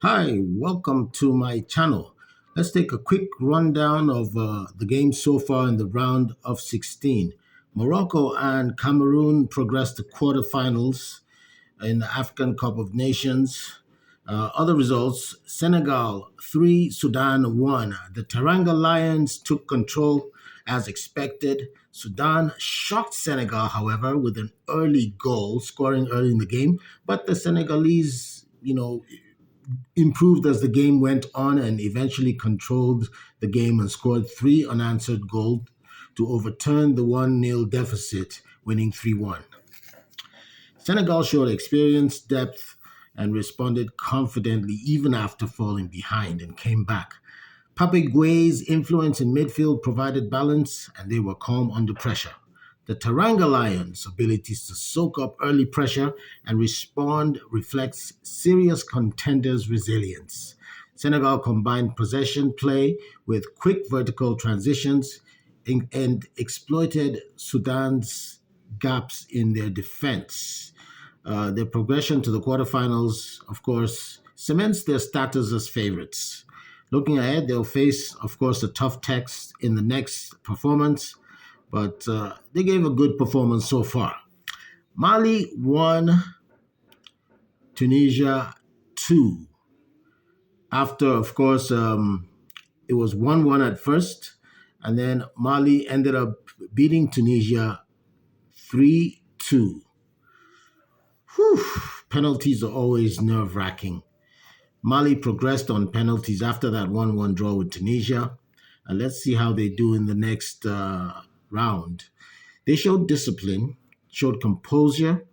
Hi, welcome to my channel. Let's take a quick rundown of the game so far in the round of 16. Morocco and Cameroon progressed to quarterfinals in the African Cup of Nations. Other results: Senegal 3, Sudan 1. The Teranga Lions took control as expected. Sudan shocked Senegal, however, with an early goal, scoring early in the game. But the Senegalese, improved as the game went on and eventually controlled the game and scored three unanswered goals to overturn the 1-0 deficit, winning 3-1. Senegal showed experience, depth, and responded confidently even after falling behind and came back. Pape Gue's influence in midfield provided balance, and they were calm under pressure. The Taranga Lions' abilities to soak up early pressure and respond reflects serious contenders' resilience. Senegal combined possession play with quick vertical transitions and exploited Sudan's gaps in their defense. Their progression to the quarterfinals, of course, cements their status as favorites. Looking ahead, they'll face, of course, a tough test in the next performance, but they gave a good performance so far. Mali won, Tunisia 2. After, of course, it was 1-1 at first, and then Mali ended up beating Tunisia 3-2. Whew, penalties are always nerve wracking. Mali progressed on penalties after that 1-1 draw with Tunisia. And let's see how they do in the next round. They showed discipline, showed composure,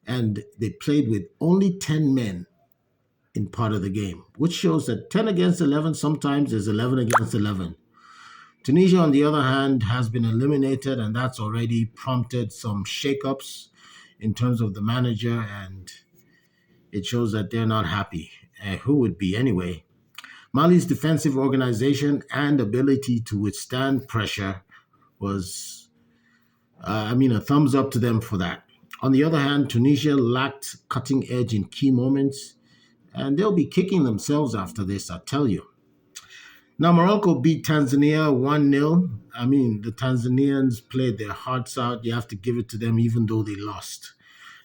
and they played with only 10 men in part of the game, which shows that 10 against 11 sometimes is 11 against 11. Tunisia, on the other hand, has been eliminated, and that's already prompted some shakeups in terms of the manager, and it shows that they're not happy. Who would be anyway? Mali's defensive organization and ability to withstand pressure was, a thumbs up to them for that. On the other hand, Tunisia lacked cutting edge in key moments, and they'll be kicking themselves after this, I tell you. Now, Morocco beat Tanzania 1-0. The Tanzanians played their hearts out. You have to give it to them, even though they lost.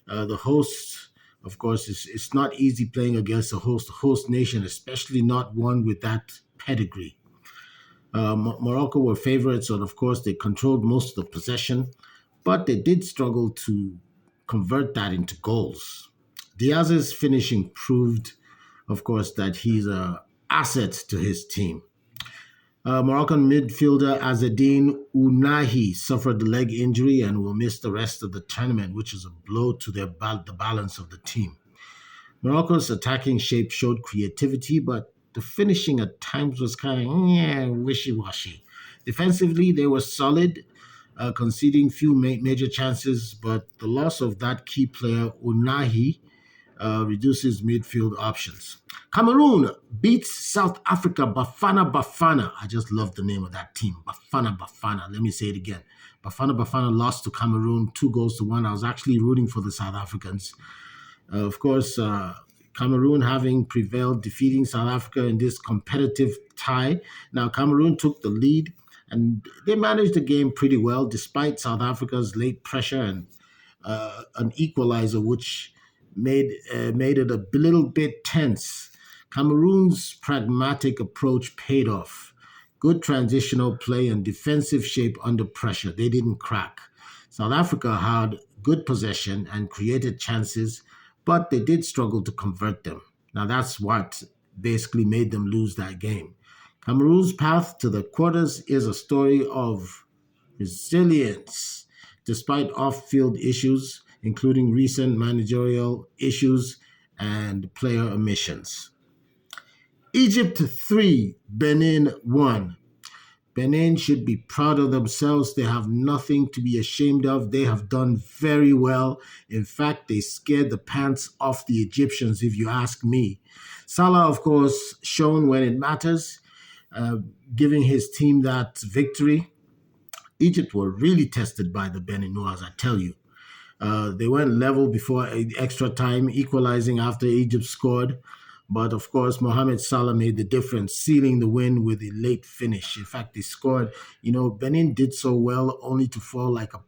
The hosts, of course, it's not easy playing against a host nation, especially not one with that pedigree. Morocco were favorites, and of course, they controlled most of the possession, but they did struggle to convert that into goals. Diaz's finishing proved, of course, that he's a asset to his team. Moroccan midfielder Azedine Ounahi suffered a leg injury and will miss the rest of the tournament, which is a blow to the balance of the team. Morocco's attacking shape showed creativity, but the finishing at times was kind of wishy-washy. Defensively, they were solid, conceding few major chances, but the loss of that key player, Unahi, reduces midfield options. Cameroon beats South Africa Bafana Bafana. I just love the name of that team, Bafana Bafana. Let me say it again. Bafana Bafana lost to Cameroon 2-1. I was actually rooting for the South Africans. Of course, Cameroon having prevailed, defeating South Africa in this competitive tie. Now, Cameroon took the lead and they managed the game pretty well despite South Africa's late pressure and an equalizer, which made it a little bit tense. Cameroon's pragmatic approach paid off. Good transitional play and defensive shape under pressure. They didn't crack. South Africa had good possession and created chances, but they did struggle to convert them. Now, that's what basically made them lose that game. Cameroon's path to the quarters is a story of resilience. Despite off field issues, including recent managerial issues and player omissions. Egypt 3, Benin 1. Benin should be proud of themselves. They have nothing to be ashamed of. They have done very well. In fact, they scared the pants off the Egyptians, if you ask me. Salah, of course, shown when it matters, giving his team that victory. Egypt were really tested by the Beninois, I tell you. They went level before extra time, equalizing after Egypt scored. But of course, Mohamed Salah made the difference, sealing the win with a late finish. In fact, they scored. Benin did so well, only to fall like a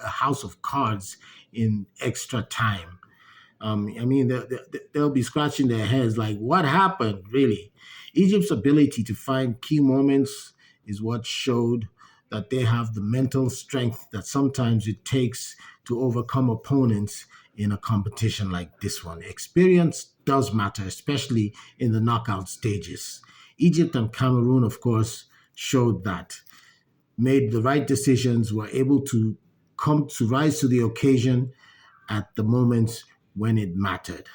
house of cards in extra time. I mean, they'll be scratching their heads like, what happened, really? Egypt's ability to find key moments is what showed that they have the mental strength that sometimes it takes to overcome opponents in a competition like this one. Experience does matter, especially in the knockout stages. Egypt and Cameroon, of course, showed that, made the right decisions, were able to come to rise to the occasion at the moments when it mattered.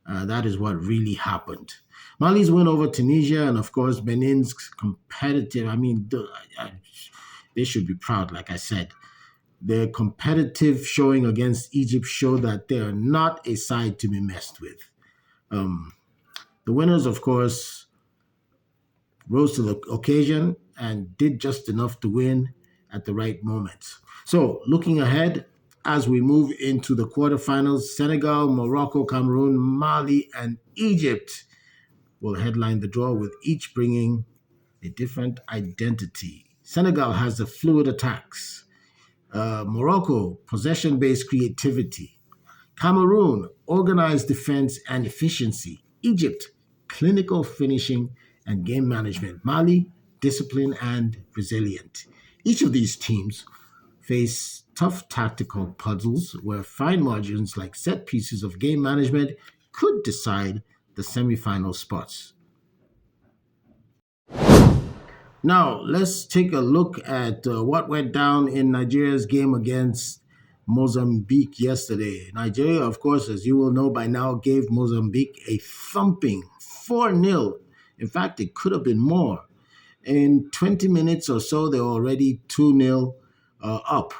That is what really happened. Mali's win over Tunisia and, of course, Benin's competitive. I mean, they should be proud, like I said. Their competitive showing against Egypt show that they are not a side to be messed with. Um, the winners, of course, rose to the occasion and did just enough to win at the right moments. So, looking ahead, as we move into the quarterfinals, Senegal, Morocco, Cameroon, Mali, and Egypt will headline the draw, with each bringing a different identity. Senegal has the fluid attacks. Morocco, possession based creativity. Cameroon, organized defense and efficiency. Egypt, clinical finishing and game management. Mali, discipline and resilient. Each of these teams face tough tactical puzzles where fine margins like set pieces of game management could decide the semifinal spots. Now, let's take a look at what went down in Nigeria's game against Mozambique yesterday. Nigeria, of course, as you will know by now, gave Mozambique a thumping 4-0. In fact, it could have been more. In 20 minutes or so, they were already 2-0 up.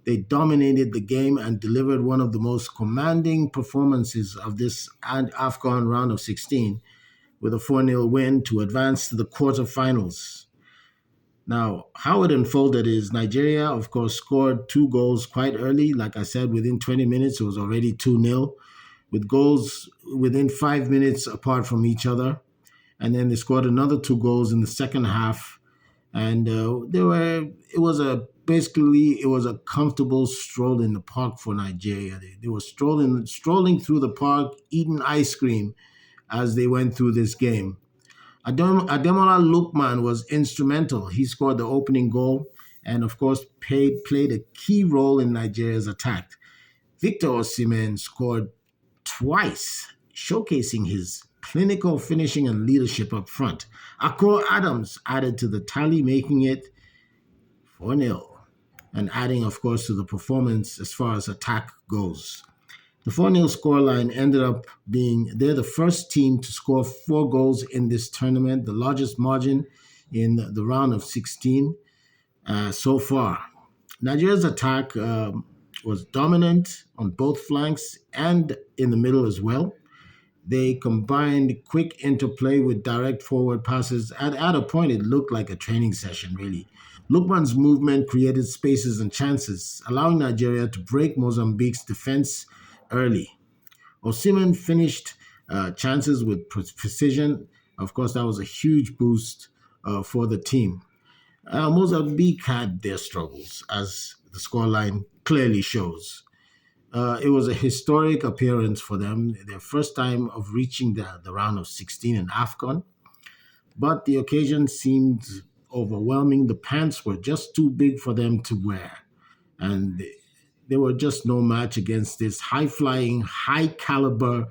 They dominated the game and delivered one of the most commanding performances of this AFCON round of 16 with a 4-0 win to advance to the quarterfinals. Now, how it unfolded is Nigeria, of course, scored two goals quite early. Like I said, within 20 minutes, it was already 2-0, with goals within 5 minutes apart from each other. And then they scored another two goals in the second half. And it was a comfortable stroll in the park for Nigeria. They were strolling through the park, eating ice cream as they went through this game. Ademola Lookman was instrumental. He scored the opening goal and, of course, played a key role in Nigeria's attack. Victor Osimhen scored twice, showcasing his clinical finishing and leadership up front. Akor Adams added to the tally, making it 4-0, and adding, of course, to the performance as far as attack goes. The 4-0 scoreline ended up being they're the first team to score four goals in this tournament, the largest margin in the round of 16 so far. Nigeria's attack was dominant on both flanks and in the middle as well. They combined quick interplay with direct forward passes. At a point, it looked like a training session, really. Lukman's movement created spaces and chances, allowing Nigeria to break Mozambique's defense early. Osimhen finished chances with precision. Of course, that was a huge boost for the team. Mozambique had their struggles, as the scoreline clearly shows. It was a historic appearance for them, their first time of reaching the round of 16 in AFCON. But the occasion seemed overwhelming. The pants were just too big for them to wear. And they were just no match against this high flying, high caliber,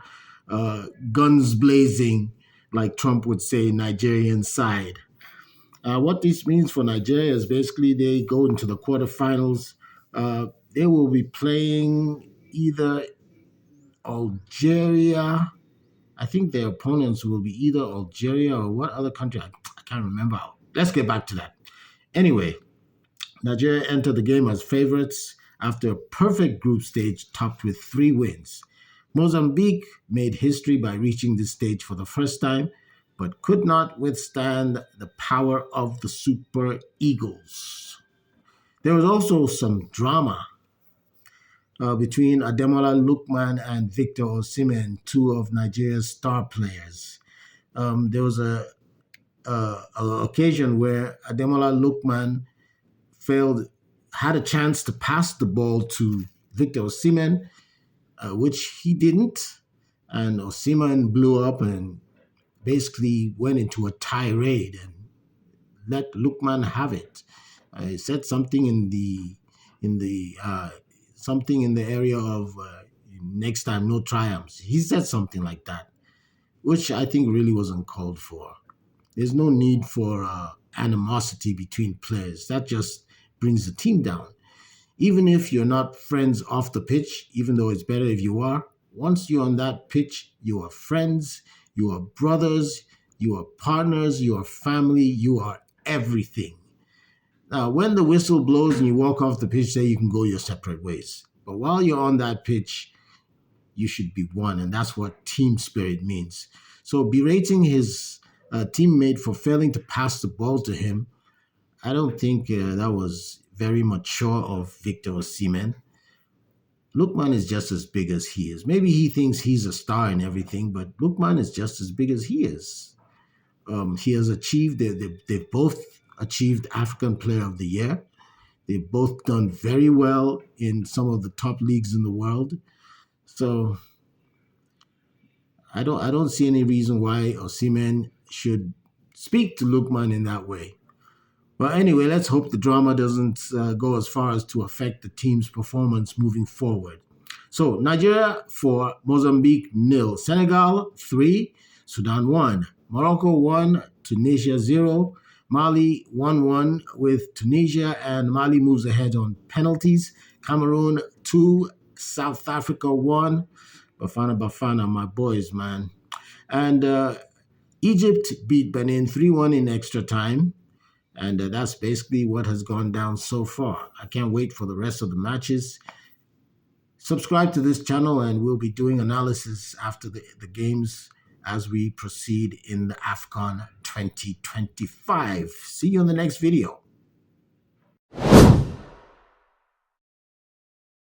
guns blazing, like Trump would say, Nigerian side. What this means for Nigeria is basically they go into the quarterfinals. They will be playing either Algeria. I think their opponents will be either Algeria or what other country? I can't remember. Let's get back to that. Anyway, Nigeria entered the game as favorites after a perfect group stage topped with 3 wins. Mozambique made history by reaching this stage for the first time, but could not withstand the power of the Super Eagles. There was also some drama. between Ademola Lookman and Victor Osimhen, two of Nigeria's star players. There was a occasion where Ademola Lookman failed, had a chance to pass the ball to Victor Osimhen, which he didn't, and Osimhen blew up and basically went into a tirade and let Lookman have it. He said something in the something in the area of next time no triumphs. He said something like that, which I think really was uncalled for. There's no need for animosity between players. That just brings the team down. Even if you're not friends off the pitch, even though it's better if you are, once you're on that pitch, you are friends, you are brothers, you are partners, you are family, you are everything. Now, when the whistle blows and you walk off the pitch, there you can go your separate ways. But while you're on that pitch, you should be one, and that's what team spirit means. So berating his teammate for failing to pass the ball to him, I don't think that was very mature of Victor Osimhen. Lookman is just as big as he is. Maybe he thinks he's a star and everything, but Lookman is just as big as he is. He has achieved, they've both achieved African Player of the Year. They've both done very well in some of the top leagues in the world. So I don't see any reason why Osimhen should speak to Lookman in that way. But anyway, let's hope the drama doesn't go as far as to affect the team's performance moving forward. So Nigeria 4, Mozambique 0, Senegal 3, Sudan 1, Morocco 1, Tunisia 0, Mali 1-1 with Tunisia, and Mali moves ahead on penalties. Cameroon 2, South Africa 1. Bafana, my boys, man. And Egypt beat Benin 3-1 in extra time. And that's basically what has gone down so far. I can't wait for the rest of the matches. Subscribe to this channel and we'll be doing analysis after the games as we proceed in the AFCON 2025. See you in the next video.